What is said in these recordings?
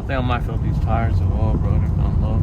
I think I might fill up these tires as well, bro. They're down low.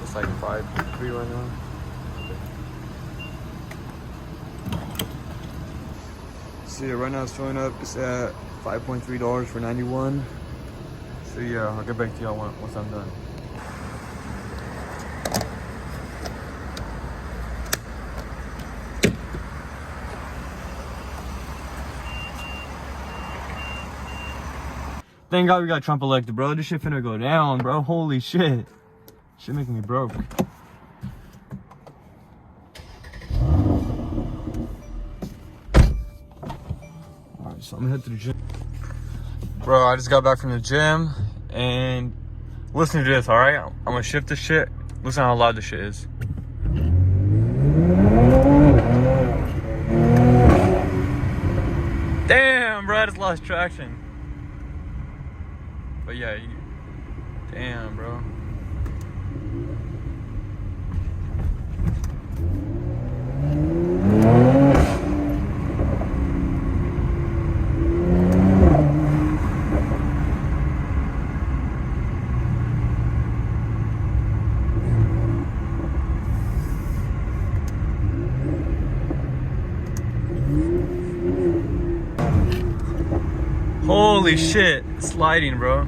It's like 5.3 right now. So yeah, right now it's showing up. It's at $5.3 for 91. So yeah, I'll get back to y'all once I'm done. Thank God we got Trump elected, bro. This shit finna go down, bro. Holy shit. Shit making me broke. Alright, so I'm gonna head to the gym. Bro, I just got back from the gym and listen to this, alright? I'm gonna shift this shit. Listen how loud this shit is. Damn! Damn, bro, I just lost traction. But yeah, damn, bro. Holy shit, it's sliding, bro.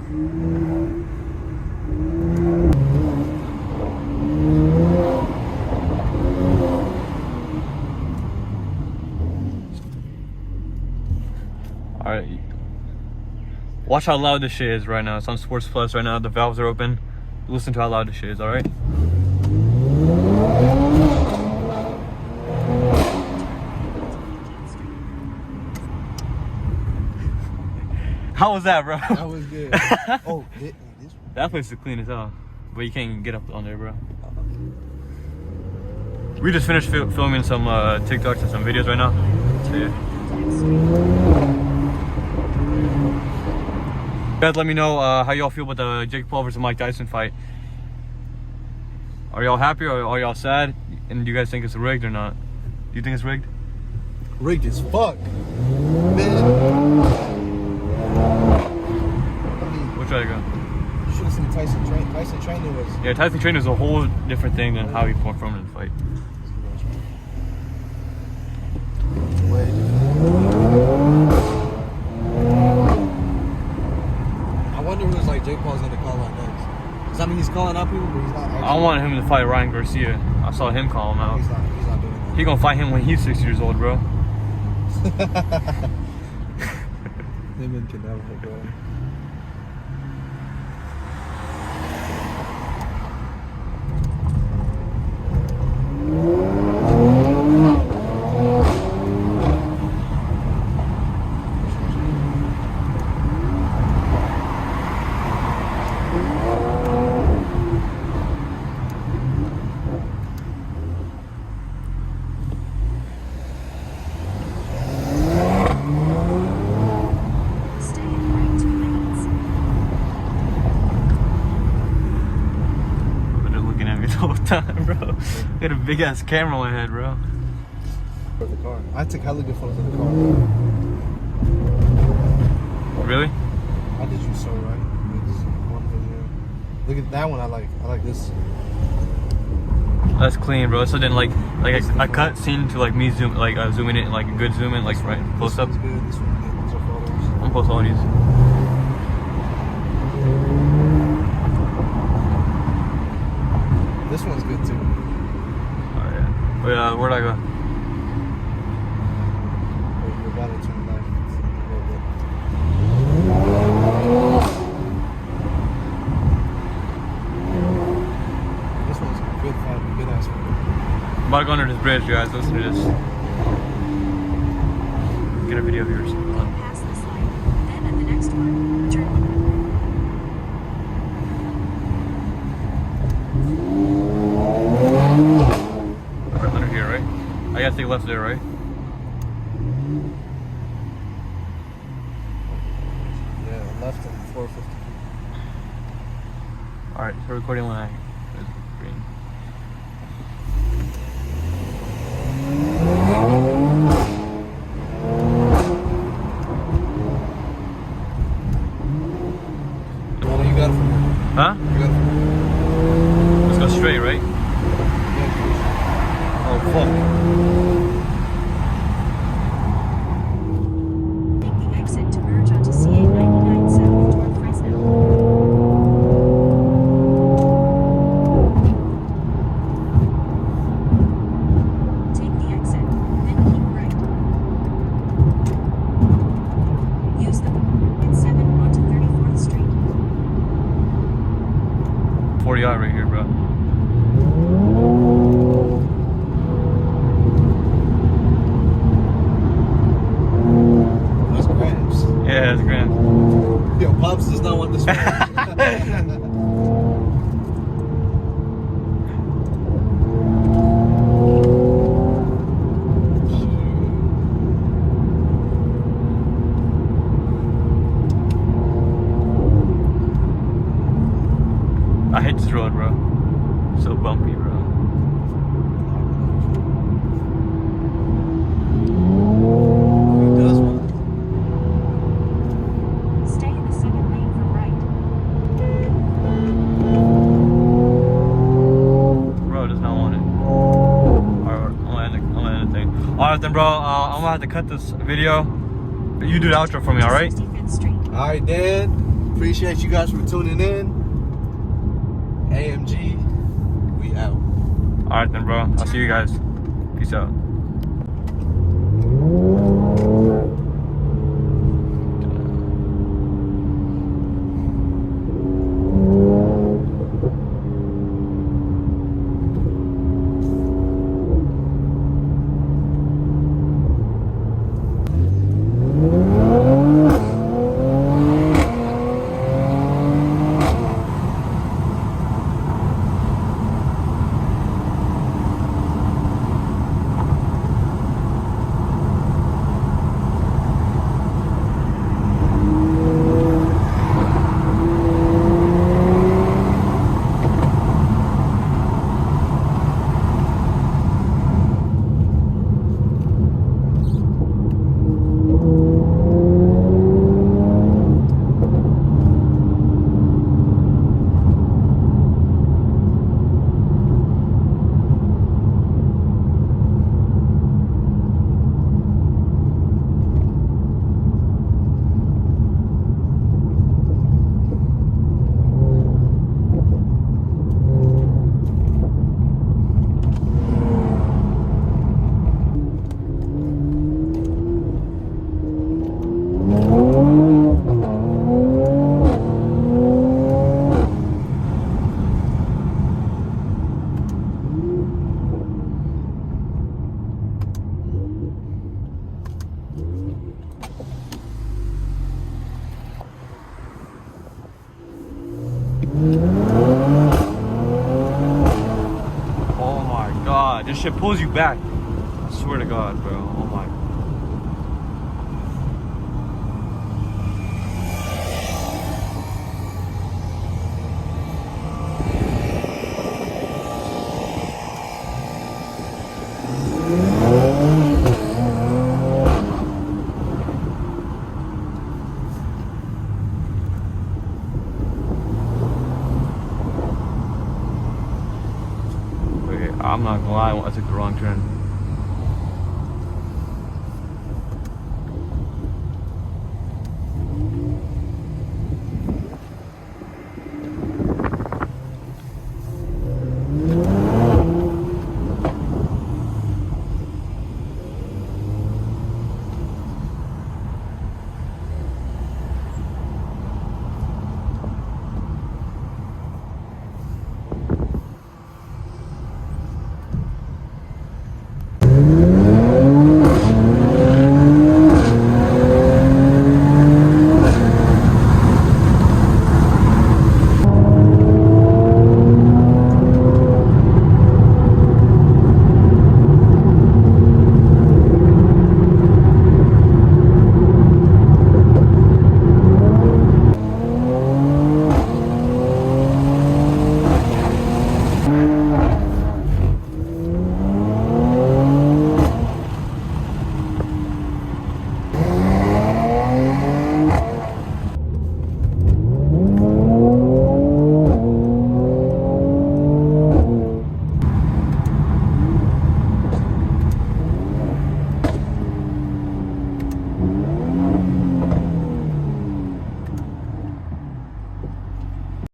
Alright. Watch how loud this shit is right now. It's on Sports Plus right now. The valves are open. Listen to how loud this shit is, alright? How was that, bro? That was good. Oh, this one. That place is clean as hell. But you can't even get up on there, bro. We just finished filming some TikToks and some videos right now. So yeah. Guys, let me know how y'all feel about the Jake Paul versus Mike Tyson fight. Are y'all happy or are y'all sad? And do you guys think it's rigged or not? Do you think it's rigged? Rigged as fuck. Man. Which way to go? You should have seen Tyson train. Tyson training was... Yeah, Tyson training is a whole different thing than how he performed in the fight. Way I wonder who's like Jake Paul's gonna call out next. Cause I mean he's calling out people, but he's not actually... I want him to fight Ryan Garcia. I saw him call him out. He's not doing that. He gonna fight him when he's 60 years old, bro. Him and Canelo, bro. Time, bro. Got a big ass camera on my head, bro. For the car. I took hella good photos of the car. Really? I did you so right. This one video. Look at that one. I like this. That's clean, bro. So then, like a cut scene to like me zooming in, like a good zoom in, like right close up. This one's good. This one's good. These are photos. I'm post all these. This one's good too. Oh yeah. Wait, where'd I go? You're about to turn left. This one's good fun, good ass one. I'm about to go under this bridge, guys. Listen to this. Get a video of yours. Pass this line. Then at the next one, turn. Under here, right? I gotta take left there, right? Yeah, left at 450. Alright, so recording when I green. Well, you got it from here. Huh? You got it from here. Let's go straight, right? Oh, fuck. Take the exit to merge onto CA99 South toward Fresno. Take the exit, then keep right. Use the at 7 onto 34th Street. 40i right here, bro. That's grams. Yeah, that's grand. Yo, Pops does not want this one. hate this road, bro. So bumpy, bro. He does want it. Stay in the second lane for right. Bro does not want it. Alright, I'm gonna end the thing. Alright then, bro. I'm gonna have to cut this video. You do the outro for me, alright? 65th Street. Alright, Dan. Appreciate you guys for tuning in. AMG, we out. Alright then, bro. I'll see you guys. Peace out. Oh my god, this shit pulls you back. I swear to God, bro. Oh my. I'm not gonna lie, I took the wrong turn.